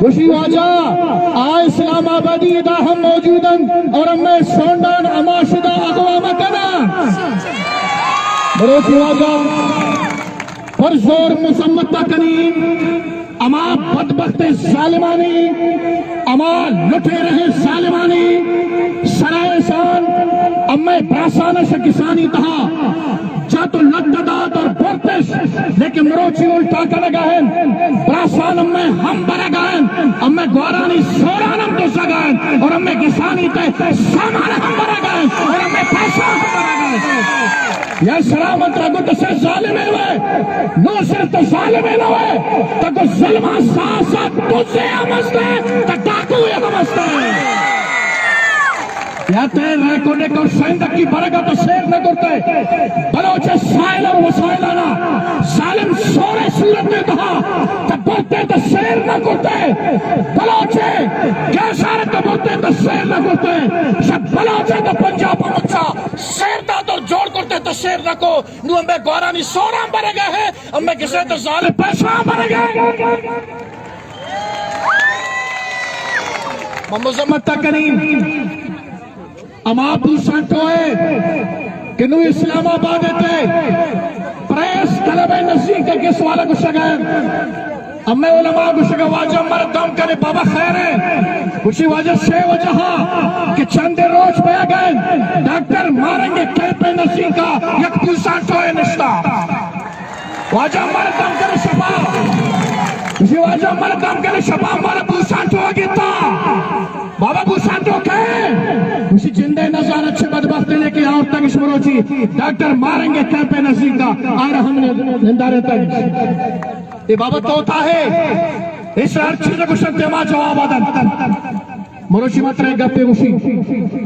وشی واجہ آئے اسلام آبادی دا ہم موجودن اور ہمیں سونڈان اماشدہ اقوام کنا بروچی واجہ پر زور مسمت کنیم اما بدبخت ظالمانی اما لٹے رہے ظالمانی سرائے سان امیں براسانہ شکسانی تہا جا تو لگدادات اور بورتش لیکن مروچی الٹا کا لگاہن براسان امیں ہم برگاہن امیں گوارانی سورانم تو سگاہن اور امیں کسانی تے سامان ہم برگاہن اور امیں پیسہ ہم برگاہن یا سلامت رگو تسے ظالمے ہوئے نو صرف تو ظالمے ہوئے تکو ظلمہ ساسا تجھے امستے تک ڈاکو یہ امستے یا تیر رہ کونے کو سیندک کی برگا تو سیر نہ کرتے بلوچے سائل اور وسائلانا ظالم سورے صورت میں کہا تب بولتے تو سیر نہ کرتے بلوچے کیا سارے تو بولتے تو سیر نہ کرتے شب بلوچے تو پنجاب مچا سیر دا تو جوڑ کرتے تو سیر نہ کو نو ہمیں گوارانی سوران برے گئے ہیں ہمیں کسے تو ظالم پیسہ برے گئے ممزمت تکنیم اما پوچھن تو ہے کہ نو اسلام آباد تے پریس طلب نزدیک کے کس والا کو شگائن ہمیں علماء کو شگا واجہ مردم کرے بابا خیر ہے کچھ واجہ سے وجہاں کہ چند روز پہ گئے ڈاکٹر ماریں گے کیپ نزدیک کا یک پوچھن تو ہے نشتا واجہ مردم کرے شفا کسی واجہ مردم کرے شفا ہمارا پوچھن تو ہے گیتا بابا پوچھن تو کہیں اسی جندے نظر اچھے بدبخت لے کے آؤ تک شمروچی ڈاکٹر ماریں گے کیمپ نزدیک کا آئے ہم نے زندہ تک یہ بابا توتا ہے اس ہر چیز کو شکتے ماں جواب آدن مروچی مت رہے گپے گوشی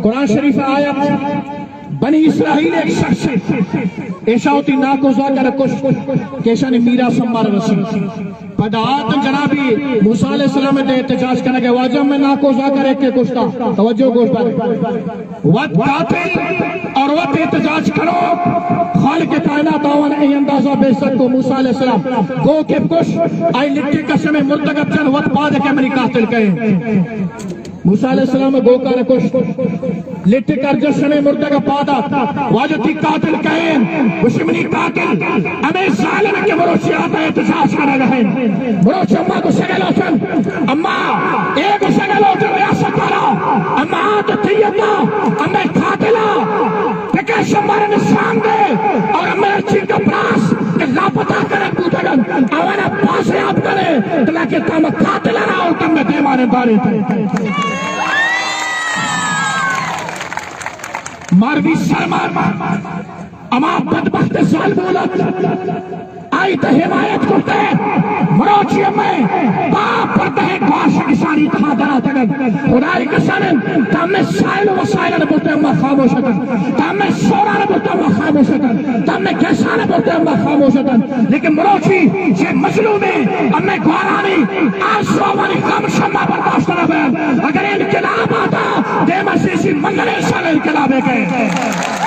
قرآن شریف آیت بنی اسرائیل ایک شخص ایشا ہوتی ناکوزا کر کش کیشا نے میرا سمار رسی پدعات جنابی موسیٰ علیہ السلام نے احتجاج کرنے کے واجہ میں ناکوزا کر ایک کے کشتا توجہ گوش پر وقت قاتل اور وقت احتجاج کرو خالق کائنات آوان ای اندازہ بے سک کو موسیٰ علیہ السلام گو کے کش آئی لٹی قسم مرتگب چن وقت بعد کے منی قاتل کہیں موسیٰ علیہ السلام گو کا رکش لٹی کر جشن مردگا پادا واجتی قاتل کہیں وشمنی قاتل ہمیں ظالم کے مروچی آتا ہے احتجاج کرنے رہے مروچی اممہ کو شگل ہوچن اممہ ایک شگل ہوچن ریاست والا اممہ آتا تیتا اممہ قاتلہ کہ شمار نسان دے اور اممہ چین کا پراس کہ لاپتہ کرے پوٹگن آوانا پاسے آپ کرے تلاکہ تاما قاتلہ رہا اور تم میں دیمانے بارے تھے ماروی سرمار اما بدبخت ظالمولت آئی تا حمایت کرتے مروچی میں باپ پڑتے ہیں گواش کسانی تہا دنا تگن خدای کسانن تا ہمیں سائل و وسائل بولتے ہیں ہمیں خاموش کن تا ہمیں سوران بولتے ہیں ہمیں خاموش کن تا ہمیں کسان بولتے ہیں ہمیں خاموش کن لیکن مروچی یہ مظلوم ہے ہمیں گوارانی آسوانی غم شمع برداشت نہ بیان اگر انقلاب آتا دے مسیسی منگلے سال انقلاب ہے گئے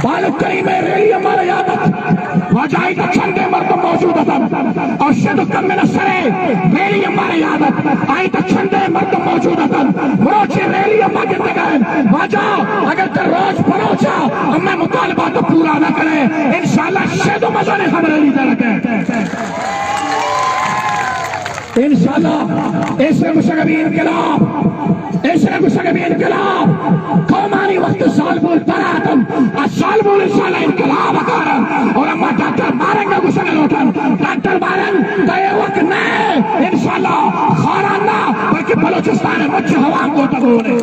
بالک کریم ریلی ہمارا یادت واجائی کا چندے مردم موجود تھا اور شدو کم من سرے ریلی ہمارا یادت آئی تا چندے مردم موجود تھا مروچی ریلی ہمارا گرتے گئے واجا اگر تر روز پروچا ہمیں مطالبہ تو پورا نہ کرے انشاءاللہ شدو مزانے ہم ریلی دے رکھے انشاءاللہ ایسے مشغبی انقلاب ایسے مشغبی انقلاب قومانی وقت ظالمون تراتن ظالمون انشاءاللہ انقلاب اکارن اور اما ڈاکٹر ماریں گا مشغل ہوتن ڈاکٹر مارن دے وقت نئے انشاءاللہ خارانہ بلکہ بلوچستان مچھ ہوام کو تگونے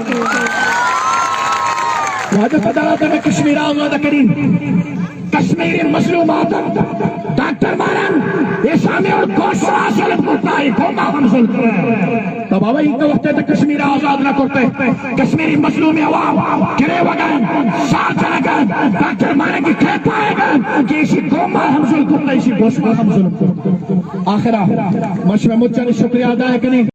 واجب عدالت میں کشمیر آزاد کریم کشمیری مظلومات ڈاکٹر مارن یہ شامی اور گوشت آسلت کرتا ہے گوما ہم ظلم کرے تو بابا ان کو وقت تک کشمیر آزاد نہ کرتے کشمیری مظلومی عوام گرے وگن ساتھ چلے گئے ڈاکٹر مارن کی کہت پائے گئے کہ اسی گوما ہم ظلم کرتا ہے اسی گوشت ہم ظلم کرتا ہے آخرہ مجھ میں مجھے شکریہ ادا ہے کہ نہیں